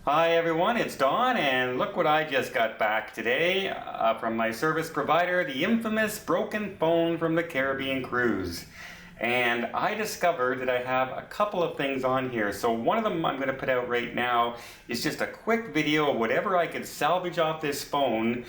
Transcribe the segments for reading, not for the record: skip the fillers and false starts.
Hi everyone, it's Don, and look what I just got back today from my service provider, the infamous broken phone from the Caribbean cruise. And I discovered that I have a couple of things on here. So one of them I'm going to put out right now is just a quick video of whatever I could salvage off this phone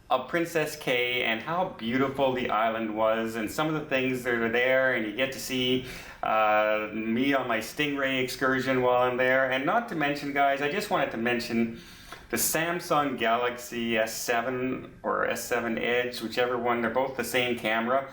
of Princess Cay and how beautiful the island was and some of the things that are there, and you get to see me on my stingray excursion while I'm there. And not to mention, guys, I just wanted to mention the Samsung Galaxy S7 or S7 Edge, whichever one, they're both the same camera.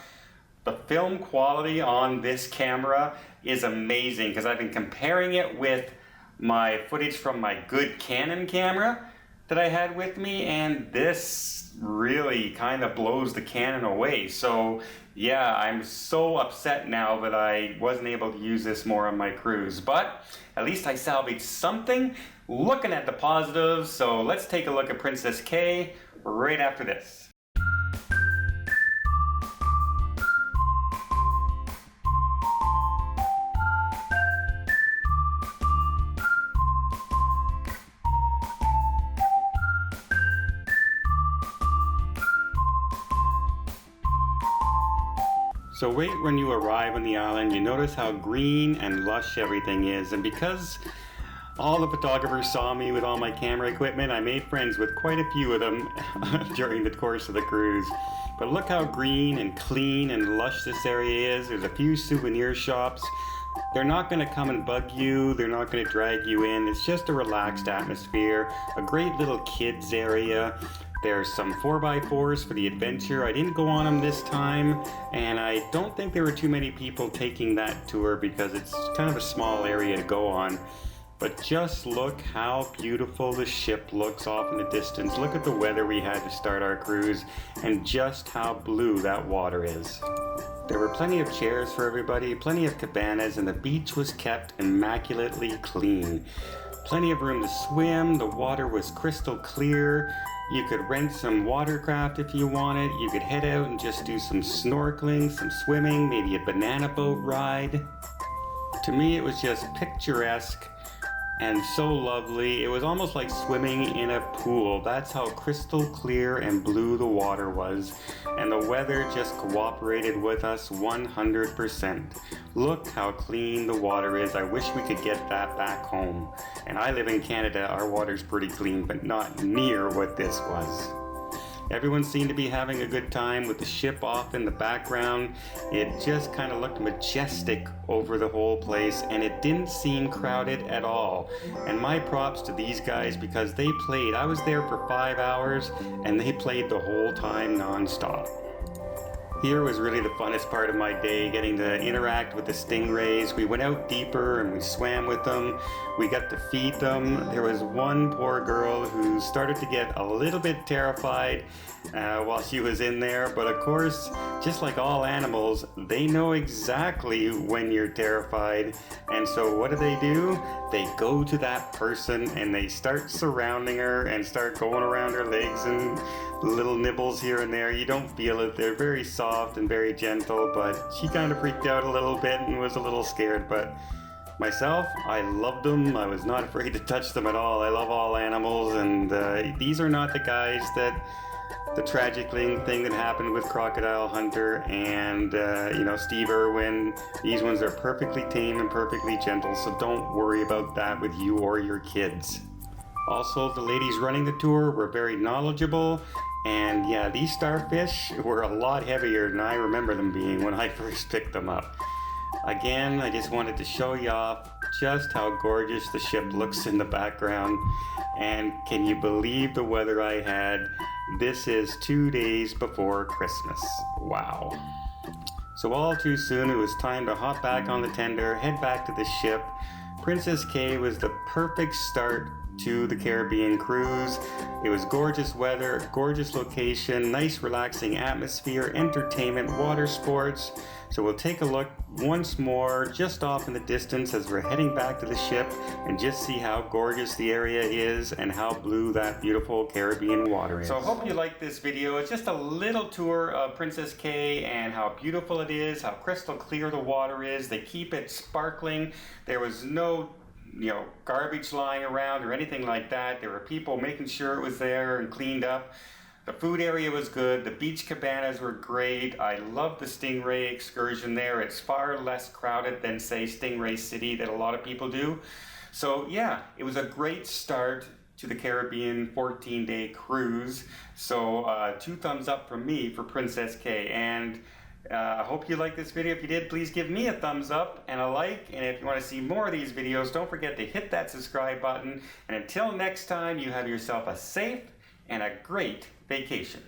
The film quality on this camera is amazing because I've been comparing it with my footage from my good Canon camera that I had with me, and this really kind of blows the Canon away. So yeah, I'm so upset now that I wasn't able to use this more on my cruise, but at least I salvaged something. Looking at the positives, so let's take a look at Princess Cay right after this. So right when you arrive on the island, you notice how green and lush everything is. And because all the photographers saw me with all my camera equipment, I made friends with quite a few of them during the course of the cruise. But look how green and clean and lush this area is. There's a few souvenir shops. They're not going to come and bug you. They're not going to drag you in. It's just a relaxed atmosphere, a great little kids area. There's some 4x4s for the adventure. I didn't go on them this time, and I don't think there were too many people taking that tour because it's kind of a small area to go on. But just look how beautiful the ship looks off in the distance. Look at the weather we had to start our cruise and just how blue that water is. There were plenty of chairs for everybody, plenty of cabanas, and the beach was kept immaculately clean. Plenty of room to swim, the water was crystal clear. You could rent some watercraft if you wanted. You could head out and just do some snorkeling, some swimming, maybe a banana boat ride. To me, it was just picturesque and so lovely. It was almost like swimming in a pool. That's how crystal clear and blue the water was. And the weather just cooperated with us 100%. Look how clean the water is. I wish we could get that back home. And I live in Canada. Our water's pretty clean, but not near what this was. Everyone seemed to be having a good time with the ship off in the background. It just kind of looked majestic over the whole place, and it didn't seem crowded at all. And my props to these guys because they played. I was there for 5 hours, and they played the whole time non-stop. Here was really the funnest part of my day, getting to interact with the stingrays. We went out deeper and we swam with them. We got to feed them. There was one poor girl who started to get a little bit terrified while she was in there. But of course, just like all animals, they know exactly when you're terrified. And so what do? They go to that person and they start surrounding her and start going around her legs and little nibbles here and there. You don't feel it. They're very soft and very gentle, but she kind of freaked out a little bit and was a little scared. But myself, I loved them. I was not afraid to touch them at all. I love all animals, and these are not the guys that the tragic thing that happened with Crocodile Hunter and Steve Irwin. These ones are perfectly tame and perfectly gentle, so don't worry about that with you or your kids. Also, the ladies running the tour were very knowledgeable, and yeah, these starfish were a lot heavier than I remember them being when I first picked them up. Again, I just wanted to show you off just how gorgeous the ship looks in the background. And can you believe the weather I had? This is 2 days before Christmas. Wow. So all too soon it was time to hop back on the tender, head back to the ship. Princess Cay was the perfect start to the Caribbean cruise. It was gorgeous weather, gorgeous location, nice relaxing atmosphere, entertainment, water sports. So we'll take a look once more just off in the distance as we're heading back to the ship and just see how gorgeous the area is and how blue that beautiful Caribbean water is. So I hope you like this video. It's just a little tour of Princess Cay and how beautiful it is, how crystal clear the water is. They keep it sparkling. There was no garbage lying around or anything like that. There were people making sure it was there and cleaned up. The food area was good. The beach cabanas were great. I love the Stingray excursion there. It's far less crowded than, say, Stingray City that a lot of people do. So yeah, it was a great start to the Caribbean 14-day cruise. So 2 thumbs up from me for Princess Cay. And I hope you liked this video. If you did, please give me a thumbs up and a like. And if you want to see more of these videos, don't forget to hit that subscribe button. And until next time, you have yourself a safe and a great vacation.